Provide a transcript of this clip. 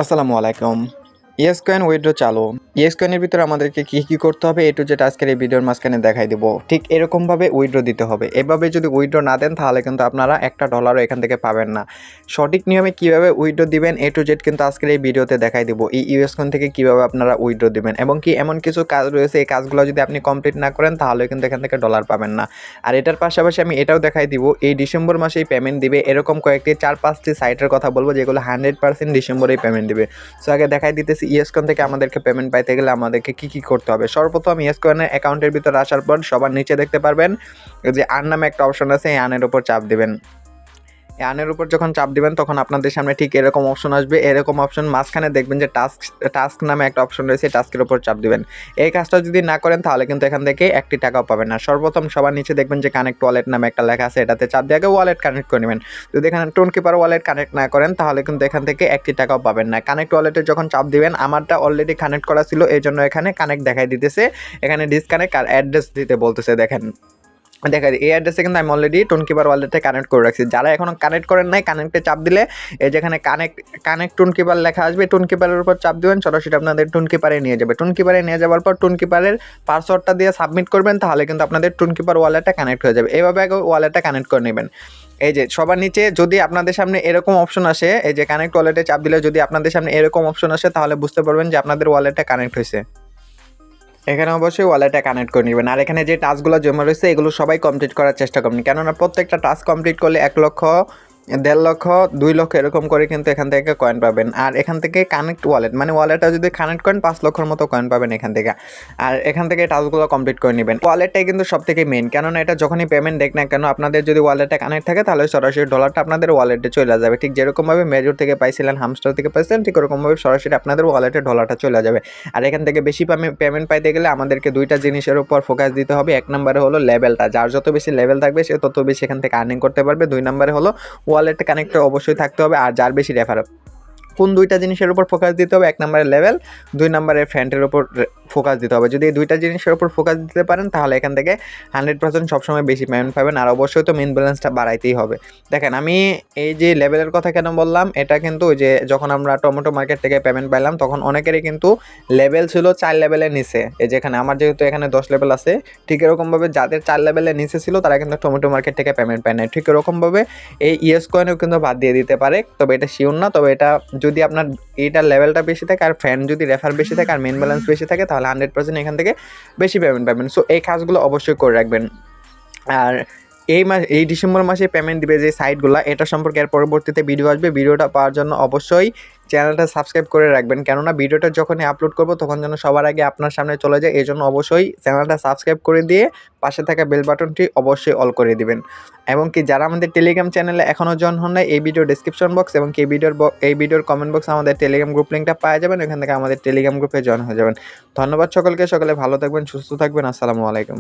আসসালামু আলাইকুম। Yes coin withdraw চালু। ইয়েস কয়েনের ভিতরে আমাদেরকে কি করতে হবে টু জেড আজকের এই ভিডিওর মাঝখানে দেখাই দিব। ঠিক এরকমভাবে উইথড্র দিতে হবে। এভাবে যদি উইথড্র না দেন তাহলে কিন্তু আপনারা $1 এখান থেকে পাবেন না। সঠিক নিয়মে কিভাবে উইথড্র দিবেন টু জেড কিন্তু আজকের এই ভিডিওতে দেখাই দিব। এই ইউএস কয়েন থেকে কিভাবে আপনারা উইথড্র দিবেন এবং কি এমন কিছু কাজ রয়েছে এই কাজগুলো যদি আপনি কমপ্লিট না করেন তাহলে কিন্তু এখান থেকে ডলার পাবেন না। আর এটার পাশাপাশি আমি এটাও দেখাই দিব এই ডিসেম্বর মাসেই পেমেন্ট দিবে এরকম কয়েকটি 4-5টি সাইটের কথা বলবো যেগুলো 100% ডিসেম্বরেই পেমেন্ট দিবে। সো আগে দেখাই দিতেছি ইয়েস কয়েন থেকে আমাদেরকে পেমেন্ট পাইতে গেলে আমাদেরকে কি করতে হবে। সর্বপ্রথম ইয়েস কয়েনের অ্যাকাউন্টের ভিতরে আসার পর সবার নিচে দেখতে পারবেন যে আর্ন নামে একটা অপশন আছে, এই আর্নের উপর চাপ দিবেন। আর্নের উপর যখন চাপ দিবেন তখন আপনাদের সামনে ঠিক এরকম অপশন আসবে। এরকম অপশন মাঝখানে দেখবেন যে টাস্ক নামে একটা অপশন রয়েছে, টাস্কের উপর চাপ দিবেন। এই কাজটা যদি না করেন তাহলে কিন্তু এখান থেকে একটি টাকাও পাবেন না। সর্বপ্রথম সবার নিচে দেখবেন যে কানেক্ট ওয়ালেট নামে একটা লেখা আছে, এটাতে চাপ দিয়ে আগে ওয়ালেট কানেক্ট করে নেবেন। যদি এখানে টোন কিপার ওয়ালেট কানেক্ট না করেন তাহলে কিন্তু এখান থেকে একটি টাকাও পাবেন না। কানেক্ট ওয়ালেটে যখন চাপ দিবেন, আমারটা অলরেডি কানেক্ট করা ছিল এই জন্য এখানে কানেক্ট দেখাই দিতেছে, এখানে ডিসকানেক্ট আর অ্যাড্রেস দিতে বলতেছে। দেখেন এই অ্যাড্রেসে কিন্তু আমি অলরেডি টোনকিপার ওয়ালেটে কানেক্ট করে রাখছি। যারা এখনও কানেক্ট করেন নাই, কানেক্টে চাপ দিলে এই যেখানে কানেক্ট টোনকিপার লেখা আসবে, টোনকিপারের উপর চাপ দিবেন, সরাসরি আপনাদের টোনকিপারে নিয়ে যাবে। টোনকিপারে নিয়ে যাওয়ার পর টোনকিপারের পাসওয়ার্ডটা দিয়ে সাবমিট করবেন, তাহলে কিন্তু আপনাদের টোনকিপার ওয়ালেটটা কানেক্ট হয়ে যাবে। এইভাবে আগে ওয়ালেটটা কানেক্ট করে নেবেন। এই যে সবার নিচে যদি আপনাদের সামনে এরকম অপশন আসে, এই যে কানেক্ট ওয়ালেটে চাপ দিলে যদি আপনাদের সামনে এরকম অপশন আসে তাহলে বুঝতে পারবেন যে আপনাদের ওয়ালেটটা কানেক্ট হয়েছে। এখানে অবশ্যই ওয়ালেটটা কানেক্ট করে নেবেন। আর এখানে যে টাস্কগুলো জমা রয়েছে এগুলো সবাই কমপ্লিট করার চেষ্টা করবেন, কেননা প্রত্যেকটা টাস্ক কমপ্লিট করলে 1 লক্ষ, 1.5 লক্ষ, 2 লক্ষ এরকম করে কিন্তু এখান থেকে কয়েন পাবেন। আর এখান থেকে কানেক্ট ওয়ালেট মানে ওয়ালেটটা যদি কানেক্ট করেন 5 লক্ষের মতো কয়েন পাবেন এখান থেকে। আর এখান থেকে টাস্কগুলো কমপ্লিট করে নেবেন। ওয়ালেটটাই কিন্তু সব থেকে মেইন, কেননা এটা যখনই পেমেন্ট দেখ না কেন আপনাদের যদি ওয়ালেটটা কানেক্ট থাকে তাহলে সরাসরি ডলারটা আপনাদের ওয়ালেটে চলে যাবে। ঠিক যেরকমভাবে মেজর থেকে পাইছিলেন, হামস্টার থেকে পাইছিলেন, ঠিক ওরকমভাবে সরাসরি আপনাদের ওয়ালেটে ডলারটা চলে যাবে। আর এখান থেকে বেশি পেমেন্ট পাইতে গেলে আমাদেরকে দুইটা জিনিসের উপর ফোকাস দিতে হবে। 1 নম্বরে হলো লেভেলটা, যার যত বেশি লেভেল থাকবে সে তত বেশি এখান থেকে আর্নিং করতে পারবে। 2 নম্বরে হলো ওয়ালেট কানেক্ট অবশ্যই থাকতে হবে, আর যার বেশি রেফার। কোন দুইটা জিনিসের উপর ফোকাস দিতে হবে? 1 নম্বরের লেভেল, 2 নম্বরের ফ্রেন্ডের উপর ফোকাস দিতে হবে। যদি এই দুইটা জিনিসের উপর ফোকাস দিতে পারেন তাহলে এখান থেকে 100% সবসময় বেশি পেমেন্ট পাবেন। আর অবশ্যই তো মেইন ব্যালেন্সটা বাড়াইতেই হবে। দেখেন আমি এই যে লেভেলের কথা কেন বললাম, এটা কিন্তু ওই যে যখন আমরা টমেটো মার্কেট থেকে পেমেন্ট পাইলাম তখন অনেকেরই কিন্তু লেভেল ছিল 4 লেভেলের নিচে। এই যেখানে আমার যেহেতু এখানে 10 লেভেল আছে, ঠিক এরকমভাবে যাদের 4 লেভেলের নিচে ছিল তারা কিন্তু টমেটো মার্কেট থেকে পেমেন্ট পায় নাই। ঠিক এরকমভাবে এই ইয়েস কয়েনও কিন্তু বাদ দিয়ে দিতে পারে, তবে এটা শিওর না। তবে এটা যদি আপনার এইটার লেভেলটা বেশি থাকে আর ফ্রেন্ড যদি রেফার বেশি থাকে আর মেন ব্যালেন্স বেশি থাকে তাহলে 100% এখান থেকে বেশি পেমেন্ট পাবেন। সো এই কাজগুলো অবশ্যই করে রাখবেন। আর এই ডিসেম্বর মাসে পেমেন্ট দিবে যে সাইটগুলো, এটা সম্পর্কে এর পরবর্তীতে ভিডিও আসবে। ভিডিওটা পাওয়ার জন্য অবশ্যই চ্যানেলটা সাবস্ক্রাইব করে রাখবেন, কেননা ভিডিওটা যখনই আপলোড করব তখন যেন সবার আগে আপনার সামনে চলে যায়। এই জন্য অবশ্যই চ্যানেলটা সাবস্ক্রাইব করে দিয়ে পাশে থাকা বেল বাটনটি অবশ্যই অল করে দিবেন। এবং কি যারা আমাদের টেলিগ্রাম চ্যানেলে এখনও জয়েন হন নাই, এই ভিডিও ডেসক্রিপশন বক্স এবং কি এই ভিডিওর কমেন্ট বক্সে আমাদের টেলিগ্রাম গ্রুপ লিঙ্কটা পাওয়া যাবেন, এখান থেকে আমাদের টেলিগ্রাম গ্রুপে জয়েন হয়ে যাবেন। ধন্যবাদ সকলকে, সকলে ভালো থাকবেন, সুস্থ থাকবেন। আসসালামু আলাইকুম।